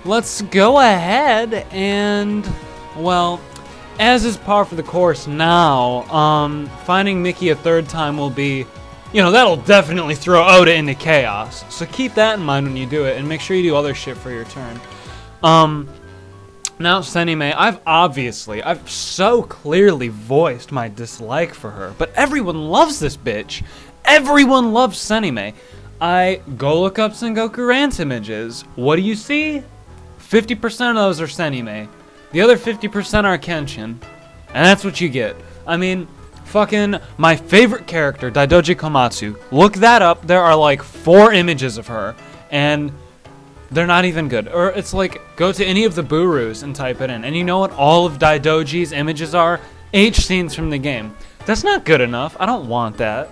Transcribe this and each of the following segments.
Let's go ahead and, well, as is par for the course now, finding Miki a third time will be, that'll definitely throw Oda into chaos. So keep that in mind when you do it, and make sure you do other shit for your turn. Now Senhime, I've so clearly voiced my dislike for her, but everyone loves this bitch. Everyone loves Senhime. I go look up Sengoku Rance images. What do you see? 50% of those are Senhime. The other 50% are Kenshin. And that's what you get. I mean, fucking my favorite character, Daidoji Komatsu. Look that up. There are like 4 images of her. And they're not even good. Or it's like, go to any of the Burus and type it in. And you know what all of Daidoji's images are? H scenes from the game. That's not good enough. I don't want that.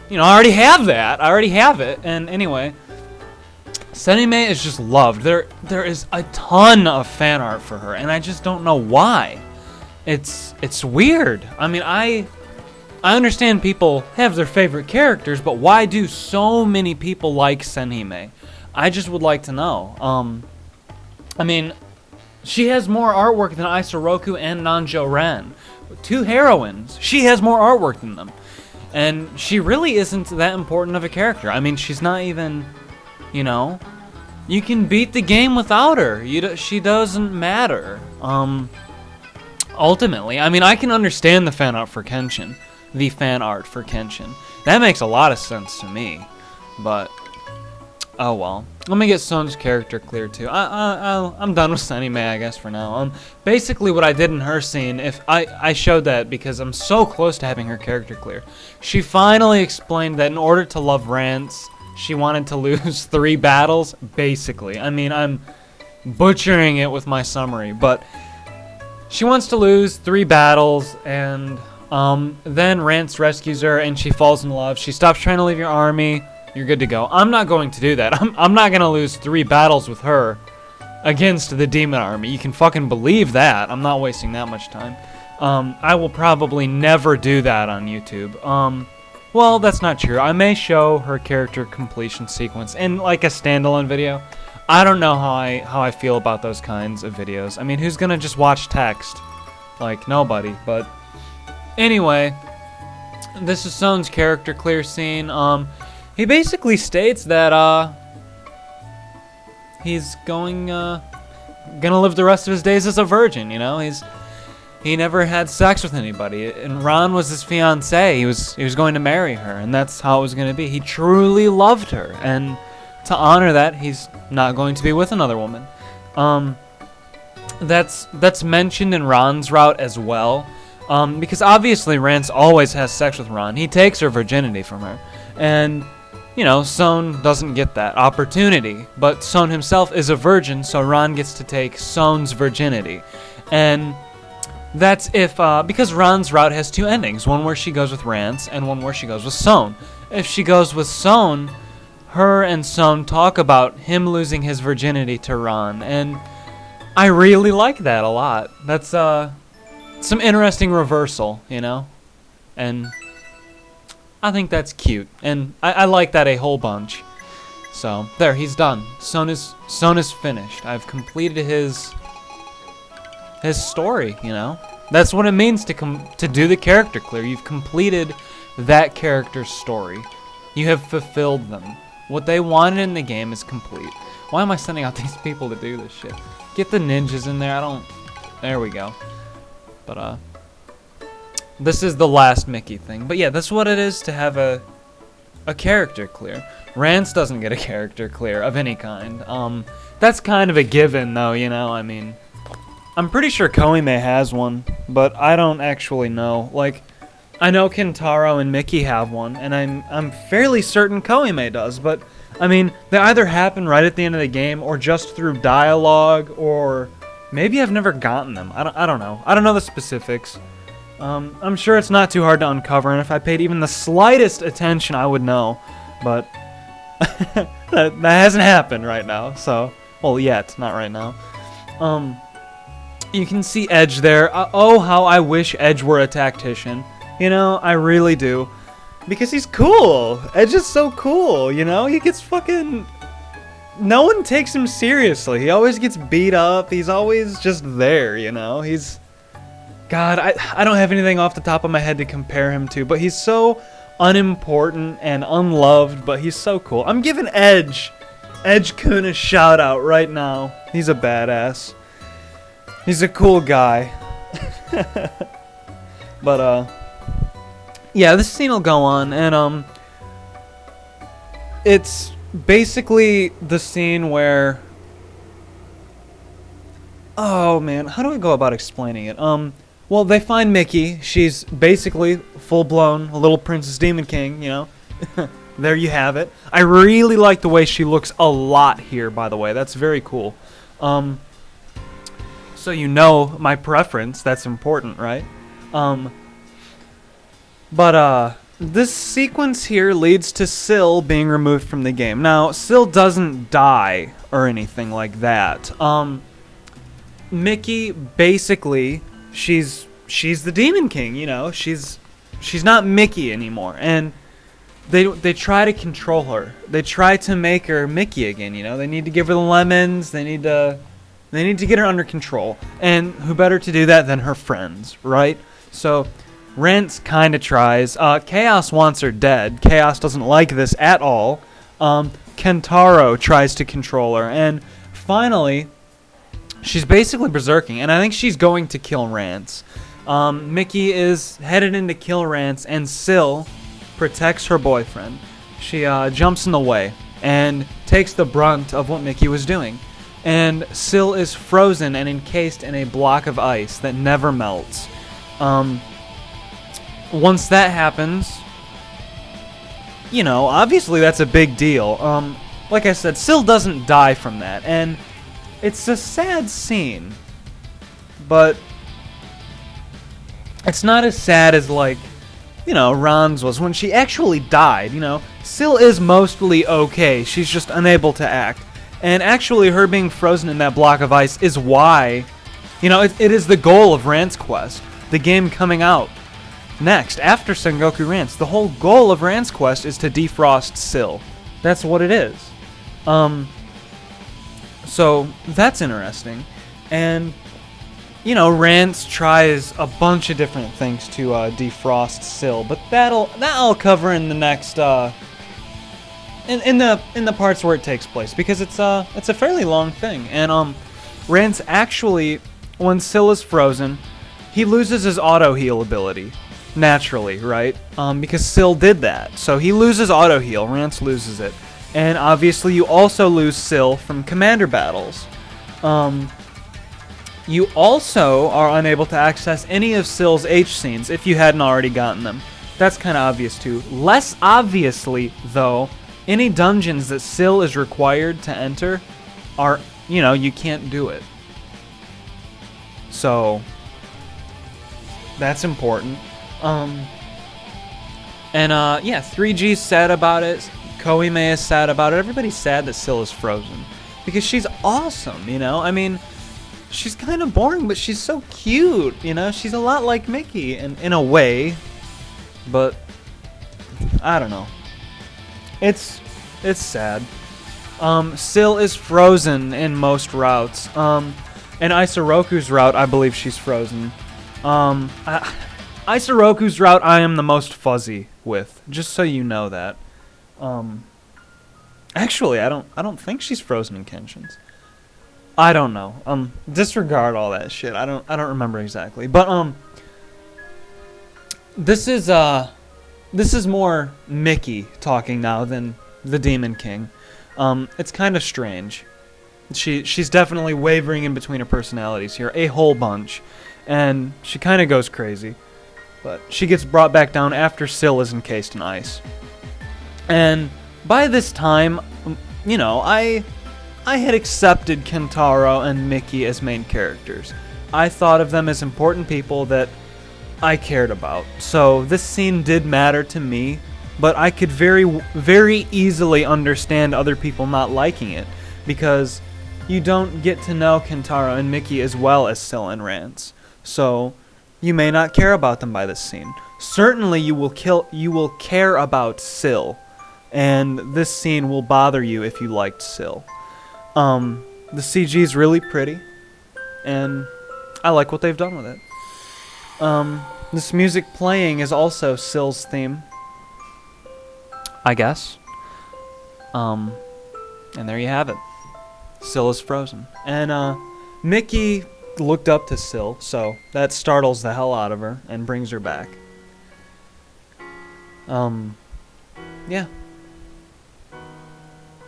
I already have that. I already have it. And anyway, Senhime is just loved. There is a ton of fan art for her, and I just don't know why. It's weird. I mean, I understand people have their favorite characters, but why do so many people like Senhime? I just would like to know. I mean, she has more artwork than Isoroku and Nanjou Ran. 2 heroines. She has more artwork than them. And she really isn't that important of a character. I mean, she's not even, you can beat the game without her. She doesn't matter. Ultimately, I mean, I can understand the fan art for Kenshin. That makes a lot of sense to me. But, oh well. Let me get Souun's character clear too. I'm done with Senhime, I guess, for now. Basically what I did in her scene, if I showed that because I'm so close to having her character clear. She finally explained that in order to love Rance, she wanted to lose 3 battles, basically. I mean, I'm butchering it with my summary, but she wants to lose 3 battles, and then Rance rescues her, and she falls in love. She stops trying to leave your army. You're good to go. I'm not going to do that. I'm not going to lose 3 battles with her against the demon army. You can fucking believe that. I'm not wasting that much time. I will probably never do that on YouTube. Well, that's not true. I may show her character completion sequence in like a standalone video. I don't know how I feel about those kinds of videos. I mean, who's going to just watch text? Like, nobody. But anyway, this is Souun's character clear scene. He basically states that he's gonna live the rest of his days as a virgin. He never had sex with anybody, and Ran was his fiancée. He was going to marry her, and that's how it was going to be. He truly loved her, and to honor that, he's not going to be with another woman. That's mentioned in Ran's route as well, because obviously Rance always has sex with Ran. He takes her virginity from her, and Souun doesn't get that opportunity, but Souun himself is a virgin, so Ran gets to take Souun's virginity. And that's because Ran's route has 2 endings, one where she goes with Rance and one where she goes with Souun. If she goes with Souun, her and Souun talk about him losing his virginity to Ran, and I really like that a lot. That's some interesting reversal, and I think that's cute, and I like that a whole bunch. So, there, he's done. Souun is finished. I've completed his story, That's what it means to do the character clear. You've completed that character's story. You have fulfilled them. What they wanted in the game is complete. Why am I sending out these people to do this shit? Get the ninjas in there. There we go. But, this is the last Miki thing. But yeah, that's what it is to have a character clear. Rance doesn't get a character clear of any kind. That's kind of a given, though, I mean, I'm pretty sure Koime has one, but I don't actually know. Like, I know Kentaro and Miki have one, and I'm fairly certain Koime does, but I mean, they either happen right at the end of the game, or just through dialogue, or maybe I've never gotten them. I don't know. I don't know the specifics. I'm sure it's not too hard to uncover, and if I paid even the slightest attention, I would know. But that hasn't happened right now, so... Well, yet. Not right now. You can see Edge there. Oh, how I wish Edge were a tactician. I really do. Because he's cool. Edge is so cool, He gets fucking... no one takes him seriously. He always gets beat up. He's always just there, you know? God, I don't have anything off the top of my head to compare him to, but he's so unimportant and unloved, but he's so cool. I'm giving Edge-kun a shout out right now. He's a badass. He's a cool guy. But, yeah, this scene will go on, and, it's basically the scene where... Oh, man, how do I go about explaining it? Well, they find Miki. She's basically full-blown Little Princess Demon King, you know? There you have it. I really like the way she looks a lot here, by the way. That's very cool. So you know my preference. That's important, right? This sequence here leads to Sill being removed from the game. Now, Sill doesn't die or anything like that. Miki, basically, she's the Demon King, you know? She's not Miki anymore, and they try to control her. They try to make her Miki again, you know? They need to give her the lemons. They need to get her under control. And who better to do that than her friends, right? So Rance kind of tries. Chaos wants her dead. Chaos doesn't like this at all. Kentaro tries to control her, and finally, she's basically berserking, and I think she's going to kill Rance. Miki is headed in to kill Rance, and Sill protects her boyfriend. She jumps in the way and takes the brunt of what Miki was doing. And Sill is frozen and encased in a block of ice that never melts. Once that happens, you know, obviously that's a big deal. Like I said, Sill doesn't die from that, and it's a sad scene, but it's not as sad as, like, you know, Ran's was when she actually died, you know. Sill is mostly okay. She's just unable to act. And actually, her being frozen in that block of ice is why, you know, it is the goal of Rance Quest. The game coming out next, after Sengoku Rance. The whole goal of Rance Quest is to defrost Sill. That's what it is. So, that's interesting. And, you know, Rance tries a bunch of different things to defrost Sill, but that I'll cover in the next in the parts where it takes place, because it's a fairly long thing. And Rance actually, when Sill is frozen, he loses his auto heal ability naturally, right? Because Sill did that, so he loses auto heal. Rance loses it, and obviously you also lose Sill from commander battles. You also are unable to access any of Sill's H scenes if you hadn't already gotten them. That's kind of obvious too. Less obviously, though, any dungeons that Sill is required to enter are, you know, you can't do it. So, that's important. Yeah, 3G's sad about it. Koime is sad about it. Everybody's sad that Sill is frozen, because she's awesome, you know? I mean, she's kind of boring, but she's so cute, you know? She's a lot like Miki in a way, but I don't know. It's sad. Sill is frozen in most routes. In Isoroku's route, I believe she's frozen. Isoroku's route, I am the most fuzzy with, just so you know that. Actually, I don't think she's frozen in Kenshin's. I don't know. Disregard all that shit. I don't remember exactly. But this is more Miki talking now than the Demon King. It's kind of strange. She's definitely wavering in between her personalities here, a whole bunch, and she kind of goes crazy. But she gets brought back down after Sill is encased in ice. And by this time, you know, I had accepted Kentaro and Miki as main characters. I thought of them as important people that I cared about. So this scene did matter to me, but I could very, very easily understand other people not liking it, because you don't get to know Kentaro and Miki as well as Sill and Rance. So you may not care about them by this scene. Certainly you will care about Sill, and this scene will bother you if you liked Sill. The CG's really pretty, and I like what they've done with it. This music playing is also Sill's theme, I guess. And there you have it. Sill is frozen. And, Miki looked up to Sill, so that startles the hell out of her and brings her back. Yeah.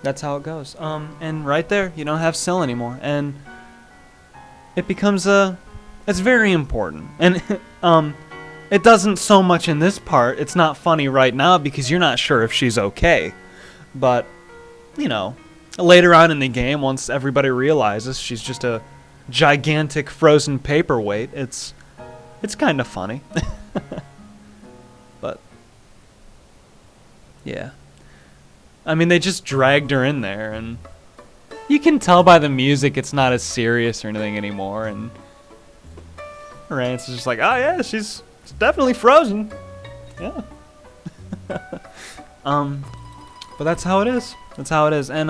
That's how it goes. And right there, you don't have Sill anymore. And it becomes it's very important. And, it doesn't so much in this part. It's not funny right now because you're not sure if she's okay. But, you know, later on in the game, once everybody realizes she's just a gigantic frozen paperweight, it's kind of funny. But, yeah. I mean, they just dragged her in there, and you can tell by the music it's not as serious or anything anymore, and Rance is just like, oh yeah, she's definitely frozen. Yeah. But that's how it is. That's how it is. And,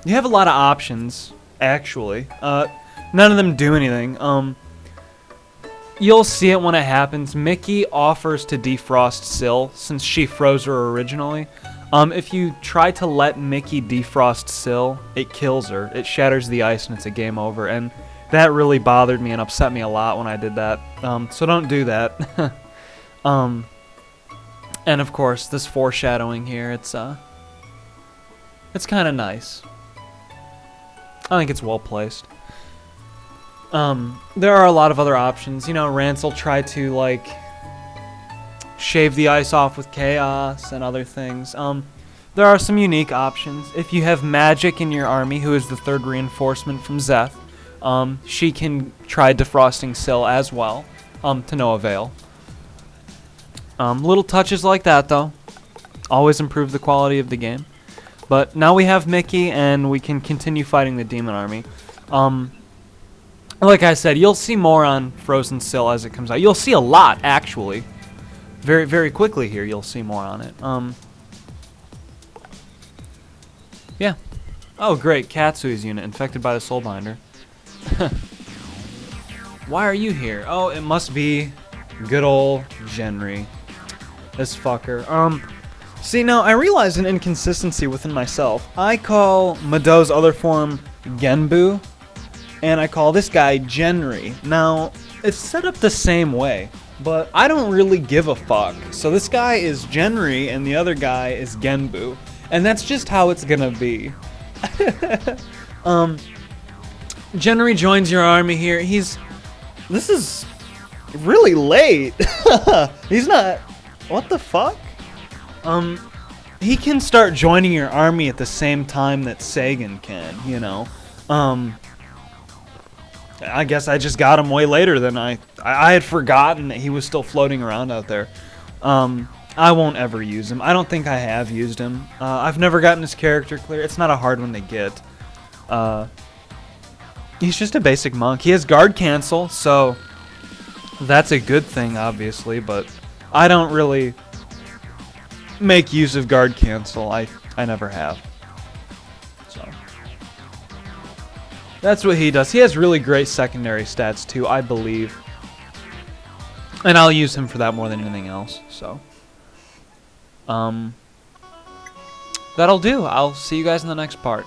you have a lot of options, actually. None of them do anything. You'll see it when it happens. Miki offers to defrost Sill, since she froze her originally. If you try to let Miki defrost Sill, it kills her. It shatters the ice and it's a game over. And that really bothered me and upset me a lot when I did that. So don't do that. And of course, this foreshadowing here, it's kind of nice. I think it's well placed. There are a lot of other options. You know, Rance will try to, like, shave the ice off with chaos and other things. There are some unique options. If you have Magic in your army, who is the third reinforcement from Zeth, she can try defrosting Sill as well, to no avail. Little touches like that, though, always improve the quality of the game. But now we have Miki, and we can continue fighting the demon army. Like I said, you'll see more on Frozen Sill as it comes out. You'll see a lot, actually. Very, very quickly here, you'll see more on it. Yeah. Oh, great. Katsui's unit, infected by the Soulbinder. Why are you here? Oh, it must be good old Genri. This fucker. See, now, I realize an inconsistency within myself. I call Mado's other form Genbu, and I call this guy Genri. Now, it's set up the same way, but I don't really give a fuck. So this guy is Genri, and the other guy is Genbu. And that's just how it's gonna be. Genri joins your army here. This is really late. He's not... What the fuck? He can start joining your army at the same time that Sagan can, you know. I guess I just got him way later than I had forgotten that he was still floating around out there. I won't ever use him. I don't think I have used him. I've never gotten his character clear. It's not a hard one to get. He's just a basic monk. He has guard cancel, so that's a good thing, obviously, but I don't really make use of guard cancel. I never have. So that's what he does. He has really great secondary stats too, I believe. And I'll use him for that more than anything else. So that'll do. I'll see you guys in the next part.